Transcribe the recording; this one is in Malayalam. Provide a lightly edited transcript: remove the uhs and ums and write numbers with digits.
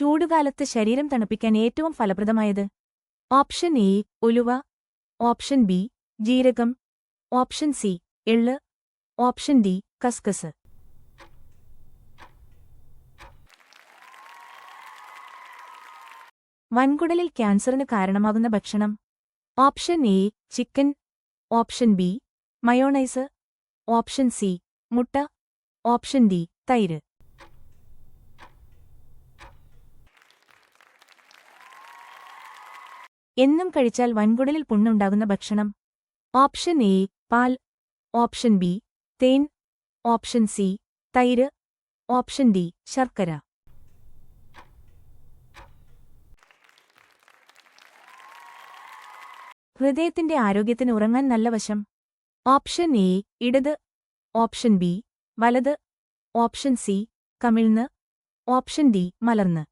ചൂടുകാലത്ത് ശരീരം തണുപ്പിക്കാൻ ഏറ്റവും ഫലപ്രദമായത്? ഓപ്ഷൻ എ ഉലുവ, ഓപ്ഷൻ ബി ജീരകം, ഓപ്ഷൻ സി എള്ള്, ഓപ്ഷൻ ഡി കസ്കസ്. വൻകുടലിൽ ക്യാൻസറിന് കാരണമാകുന്ന ഭക്ഷണം? Option A chicken, option B mayonnaise, option C മുട്ട, ഓപ്ഷൻ ഡി തൈര്. എന്നും കഴിച്ചാൽ വൻകുടലിൽ പുണ്ണുണ്ടാകുന്ന ഭക്ഷണം? ഓപ്ഷൻ എ പാൽ, ഓപ്ഷൻ ബി തേൻ, ഓപ്ഷൻ സി തൈര്, ഓപ്ഷൻ ഡി ശർക്കര. ഹൃദയത്തിന്റെ ആരോഗ്യത്തിന് ഉറങ്ങാൻ നല്ല വശം? ഓപ്ഷൻ എ ഇടത്, ഓപ്ഷൻ ബി വലത്, ഓപ്ഷൻ സി കമിഴ്ന്ന്, ഓപ്ഷൻ ഡി മലർന്ന്.